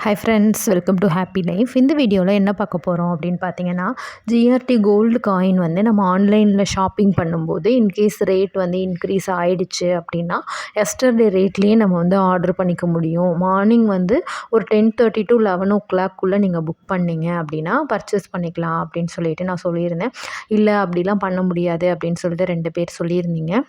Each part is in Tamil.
Hi friends, welcome to happy life. இந்த வீடியோவில் என்ன பார்க்க போகிறோம் அப்படின்னு பார்த்தீங்கன்னா, ஜிஆர்டி கோல்டு காயின் வந்து நம்ம ஆன்லைனில் ஷாப்பிங் பண்ணும்போது இன்கேஸ் ரேட் வந்து இன்க்ரீஸ் ஆகிடுச்சு அப்படின்னா எஸ்டர்டே ரேட்லேயே நம்ம வந்து ஆர்டர் பண்ணிக்க முடியும். மார்னிங் வந்து ஒரு 10:30 to 11 o'clock நீங்கள் புக் பண்ணிங்க அப்படின்னா பர்ச்சேஸ் பண்ணிக்கலாம் அப்படின்னு சொல்லிட்டு நான் சொல்லியிருந்தேன். இல்லை அப்படிலாம் பண்ண முடியாது அப்படின்னு சொல்லிட்டு 2 பேர் சொல்லியிருந்தீங்க.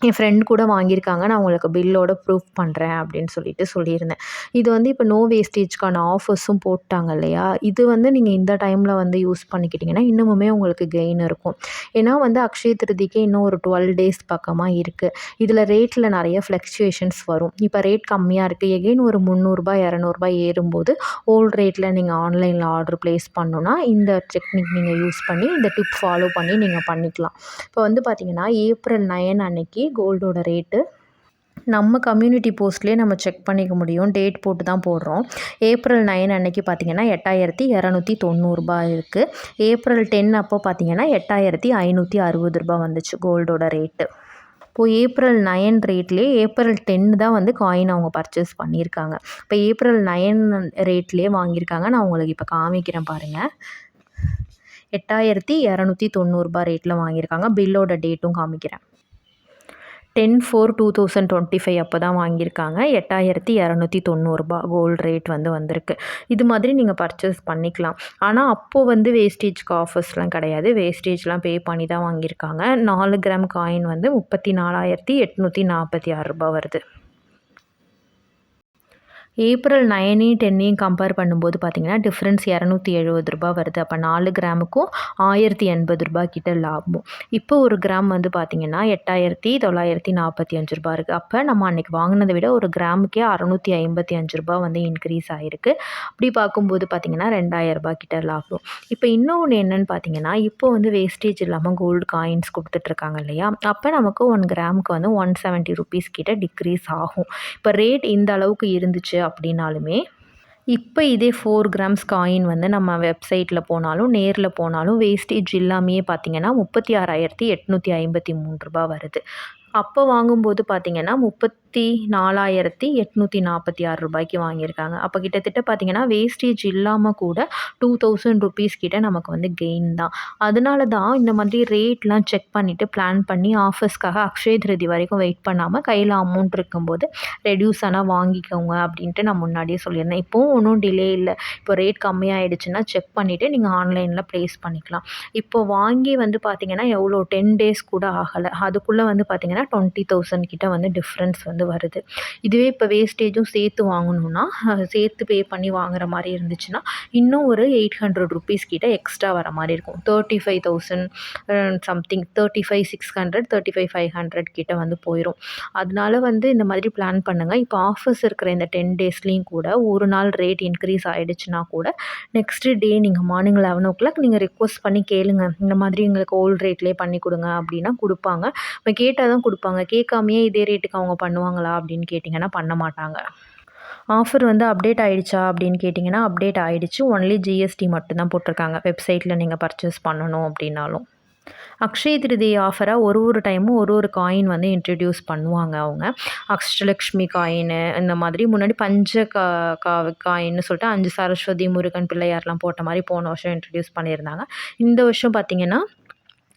என் ஃப்ரெண்ட் கூட வாங்கியிருக்காங்க. நான் உங்களுக்கு பில்லோட ப்ரூஃப் பண்ணுறேன் அப்படின்னு சொல்லியிருந்தேன். இது வந்து இப்போ நோ வேஸ்டேஜ்க்கான ஆஃபர்ஸும் போட்டாங்க இல்லையா? இது வந்து நீங்கள் இந்த டைமில் வந்து யூஸ் பண்ணிக்கிட்டிங்கன்னா இன்னமுமே உங்களுக்கு கெயின் இருக்கும். ஏன்னா வந்து அக்ஷய திருதிக்கு இன்னும் ஒரு 12 டேஸ் பக்கமாக இருக்குது. இதில் ரேட்டில் நிறைய ஃப்ளக்சுவேஷன்ஸ் வரும். இப்போ ரேட் கம்மியாக இருக்குது, எகெயின் ஒரு ரூ. 300 ரூ. 200 ஏறும்போது ஓல்டு ரேட்டில் நீங்கள் ஆன்லைனில் ஆர்டர் ப்ளேஸ் பண்ணணுன்னா இந்த டெக்னிக் நீங்கள் யூஸ் பண்ணி இந்த டிப் ஃபாலோ பண்ணி நீங்கள் பண்ணிக்கலாம். இப்போ வந்து பார்த்திங்கன்னா April 9 அன்னைக்கு கோல்டோட ரேட்டு நம்ம கம்யூனிட்டி போஸ்ட்லேயே நம்ம செக் பண்ணிக்க முடியும். டேட் போட்டு தான் போடுறோம். April 9 அன்னைக்கு பார்த்திங்கன்னா ரூ. 8,290 இருக்குது. April 10 அப்போ பார்த்திங்கன்னா ரூ. 8,560 வந்துச்சு கோல்டோட ரேட்டு. இப்போது April 9 ரேட்லேயே April 10 தான் வந்து காயின் அவங்க பர்ச்சேஸ் பண்ணியிருக்காங்க. இப்போ April 9 ரேட்லேயே வாங்கியிருக்காங்க. நான் உங்களுக்கு இப்போ காமிக்கிறேன் பாருங்கள். ரூ. 8,290 ரேட்டில் வாங்கியிருக்காங்க. பில்லோட டேட்டும் காமிக்கிறேன். 10/4/2025 அப்போ தான் வாங்கியிருக்காங்க. ரூ. 8,290 கோல்டு ரேட் வந்து வந்திருக்கு. இது மாதிரி நீங்கள் பர்ச்சேஸ் பண்ணிக்கலாம். ஆனால் அப்போது வந்து வேஸ்டேஜ்க்கு ஆஃபர்ஸ்லாம் கிடையாது. வேஸ்டேஜ்லாம் பே பண்ணி தான் வாங்கியிருக்காங்க. 4 கிராம் காயின் வந்து ரூ. 34,846 வருது. April 9 10 கம்பேர் பண்ணும்போது பார்த்திங்கன்னா டிஃப்ரென்ஸ் ரூ. 270 வருது. அப்போ 4 கிராமுக்கும் ரூ. 1,080 கிட்ட லாபம். இப்போ ஒரு கிராம் வந்து பார்த்திங்கன்னா ரூ. 8,945 இருக்குது. அப்போ நம்ம அன்றைக்கி வாங்கினதை விட ஒரு கிராமுக்கே ரூ. 655 வந்து இன்க்ரீஸ் ஆகிருக்கு. அப்படி பார்க்கும்போது பார்த்திங்கன்னா ரூ. 2,000 கிட்ட லாபம். இப்போ இன்னொன்று என்னென்னு பார்த்திங்கன்னா, இப்போ வந்து வேஸ்டேஜ் இல்லாமல் கோல்டு காயின்ஸ் கொடுத்துட்ருக்காங்க இல்லையா? அப்போ நமக்கு 1 கிராமுக்கு வந்து ₹170 கிட்ட டிக்ரீஸ் ஆகும். இப்போ ரேட் இந்த அளவுக்கு இருந்துச்சு அப்படின்னாலுமே இப்போ இதே 4 கிராம்ஸ் காயின் வந்து நம்ம வெப்சைட்டில் போனாலும் நேரில் போனாலும் வேஸ்டேஜ் இல்லாமையே பார்த்திங்கன்னா ரூ. 36,853 வருது. அப்போ வாங்கும்போது பார்த்திங்கன்னா ரூ. 34,846 வாங்கியிருக்காங்க. அப்போ கிட்டத்தட்ட பார்த்திங்கன்னா வேஸ்டேஜ் இல்லாமல் கூட ₹2,000 கிட்ட நமக்கு வந்து கெயின் தான். அதனால தான் இந்த மாதிரி ரேட்லாம் செக் பண்ணிவிட்டு பிளான் பண்ணி ஆஃபர்ஸ்க்காக அக்ஷய திருதி வரைக்கும் வெயிட் பண்ணாமல் கையில் அமௌண்ட் இருக்கும்போது ரெடியூஸ் ஆனால் வாங்கிக்கோங்க அப்படின்ட்டு நான் முன்னாடியே சொல்லியிருந்தேன். இப்போவும் ஒன்றும் டிலே இல்லை. இப்போ ரேட் கம்மியாயிடுச்சுன்னா செக் பண்ணிவிட்டு நீங்கள் ஆன்லைனில் ப்ளேஸ் பண்ணிக்கலாம். இப்போ வாங்கி வந்து பார்த்திங்கன்னா எவ்வளோ 10 டேஸ் கூட ஆகலை. அதுக்குள்ளே வந்து பார்த்திங்கன்னா 20,000 கிட்ட வந்து டிஃப்ரென்ஸ் வந்து வருது. இதுவே இப்போ வேஸ்டேஜும் சேர்த்து வாங்கணுன்னா சேர்த்து பே பண்ணி வாங்குற மாதிரி இருந்துச்சுன்னா இன்னும் ஒரு ₹800 கிட்ட எக்ஸ்ட்ரா வர மாதிரி இருக்கும். 35,000 சம்திங் 35,600 35,500 கிட்ட வந்து போயிடும். அதனால வந்து இந்த மாதிரி பிளான் பண்ணுங்கள். இப்போ ஆஃபர்ஸ் இருக்கிற இந்த 10 டேஸ்லேயும் கூட ஒரு நாள் ரேட் இன்க்ரீஸ் ஆகிடுச்சுன்னா கூட நெக்ஸ்ட் டே நீங்கள் மார்னிங் 11 o'clock நீங்கள் ரிக்வஸ்ட் பண்ணி கேளுங்க. இந்த மாதிரி எங்களுக்கு ஓல்டு ரேட்லேயே பண்ணி கொடுங்க அப்படின்னா கொடுப்பாங்க. இப்போ கேட்டால் தான் கொடுப்பாங்க. கேட்காமையே இதே ரேட்டுக்கு அவங்க பண்ணுவாங்களா அப்படின்னு கேட்டிங்கன்னா பண்ண மாட்டாங்க. ஆஃபர் வந்து அப்டேட் ஆகிடுச்சா அப்படின்னு கேட்டிங்கன்னா அப்டேட் ஆகிடுச்சு. ஒன்லி ஜிஎஸ்டி மட்டும்தான் போட்டிருக்காங்க. வெப்சைட்டில் நீங்கள் பர்ச்சேஸ் பண்ணணும் அப்படின்னாலும். அக்ஷய திருதியை ஆஃபராக ஒரு டைமும் ஒரு காயின் வந்து இன்ட்ரடியூஸ் பண்ணுவாங்க அவங்க. அஷ்டலக்ஷ்மி காயின்னு இந்த மாதிரி முன்னாடி பஞ்ச காயின்னு சொல்லிட்டு 5 சரஸ்வதி முருகன் பிள்ளையார்லாம் போட்ட மாதிரி போன வருஷம் இன்ட்ரடியூஸ் பண்ணியிருந்தாங்க. இந்த வருஷம் பார்த்திங்கன்னா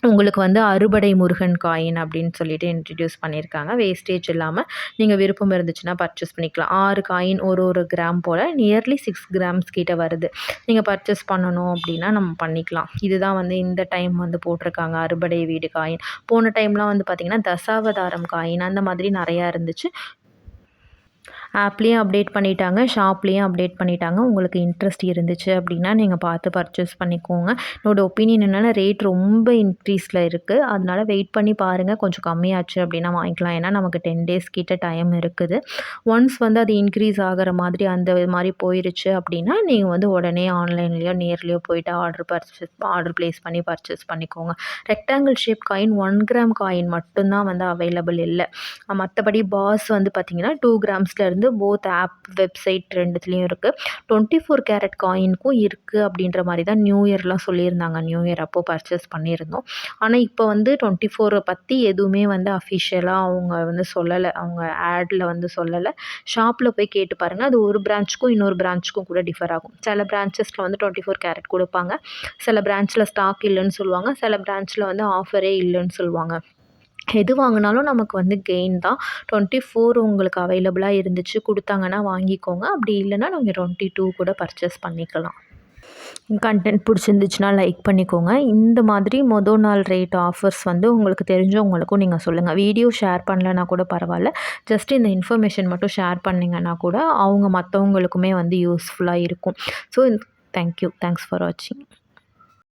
உங்களுக்கு வந்து அறுபடை முருகன் காயின் அப்படின்னு சொல்லிட்டு இன்ட்ரடியூஸ் பண்ணியிருக்காங்க. வேஸ்டேஜ் இல்லாமல் நீங்கள் விருப்பம் இருந்துச்சுன்னா பர்ச்சேஸ் பண்ணிக்கலாம். 6 காயின் ஒரு கிராம் போல் நியர்லி 6 கிராம்ஸ் கிட்ட வருது. நீங்கள் பர்ச்சேஸ் பண்ணணும் அப்படின்னா நம்ம பண்ணிக்கலாம். இதுதான் வந்து இந்த டைம் வந்து போட்டிருக்காங்க அறுபடை வீடு காயின். போன டைம்லாம் வந்து பார்த்திங்கன்னா தசாவதாரம் காயின் அந்த மாதிரி நிறையா இருந்துச்சு. ஆப்லேயும் அப்டேட் பண்ணிட்டாங்க, ஷாப்லேயும் அப்டேட் பண்ணிட்டாங்க. உங்களுக்கு இன்ட்ரெஸ்ட் இருந்துச்சு அப்படின்னா நீங்கள் பார்த்து பர்ச்சேஸ் பண்ணிக்கோங்க. என்னோடய ஒப்பீனியன் என்னென்னா ரேட் ரொம்ப இன்க்ரீஸில் இருக்குது. அதனால் வெயிட் பண்ணி பாருங்கள். கொஞ்சம் கம்மியாச்சு அப்படின்னா வாங்கிக்கலாம். ஏன்னா நமக்கு 10 டேஸ் கிட்ட டைம் இருக்குது. ஒன்ஸ் வந்து அது இன்க்ரீஸ் ஆகிற மாதிரி அந்த மாதிரி போயிருச்சு அப்படின்னா நீங்கள் வந்து உடனே ஆன்லைன்லேயோ நேர்லேயோ போயிட்டு ஆர்டர் ப்ளேஸ் பண்ணி பர்ச்சேஸ் பண்ணிக்கோங்க. Rectangle shape coin 1 gram coin மட்டும்தான் வந்து அவைலபிள் இல்லை. மற்றபடி பாஸ் வந்து பார்த்திங்கன்னா 2 கிராம்ஸ்லேருந்து வந்து போத் ஆப், வெப்சைட் 2த்துலேயும் இருக்குது. 24 கேரட் காயினுக்கும் இருக்குது அப்படின்ற மாதிரி தான் நியூ இயர்லாம் சொல்லியிருந்தாங்க. நியூ இயர் அப்போ பர்ச்சேஸ் பண்ணியிருந்தோம். ஆனால் இப்போ வந்து 24 பற்றி எதுவுமே வந்து அஃபிஷியலாக அவங்க வந்து சொல்லலை. அவங்க ஆடில் வந்து சொல்லலை. ஷாப்பில் போய் கேட்டு பாருங்கள். அது ஒரு பிரான்ச்சுக்கும் இன்னொரு பிரான்ச்சுக்கும் கூட டிஃபர் ஆகும். சில பிரான்ச்சஸில் வந்து 24 கேரட் கொடுப்பாங்க. சில பிரான்ச்சில் ஸ்டாக் இல்லைன்னு சொல்லுவாங்க. சில பிரான்ச்சில் வந்து ஆஃபரே இல்லைன்னு சொல்லுவாங்க. எது வாங்கினாலும் நமக்கு வந்து கெயின் தான். 24 உங்களுக்கு அவைலபிளாக இருந்துச்சு கொடுத்தாங்கன்னா வாங்கிக்கோங்க. அப்படி இல்லைன்னா நீங்கள் 22 கூட பர்ச்சேஸ் பண்ணிக்கலாம். கண்டென்ட் பிடிச்சிருந்துச்சுன்னா லைக் பண்ணிக்கோங்க. இந்த மாதிரி மொதல் நாள் ரேட் ஆஃபர்ஸ் வந்து உங்களுக்கு தெரிஞ்சவங்களுக்கும் நீங்கள் சொல்லுங்கள். வீடியோ ஷேர் பண்ணலனா கூட பரவாயில்ல. ஜஸ்ட் இந்த இன்ஃபர்மேஷன் மட்டும் ஷேர் பண்ணிங்கன்னா கூட அவங்க மற்றவங்களுக்குமே வந்து யூஸ்ஃபுல்லாக இருக்கும். So thank you. தேங்க்ஸ் ஃபார் வாட்சிங்.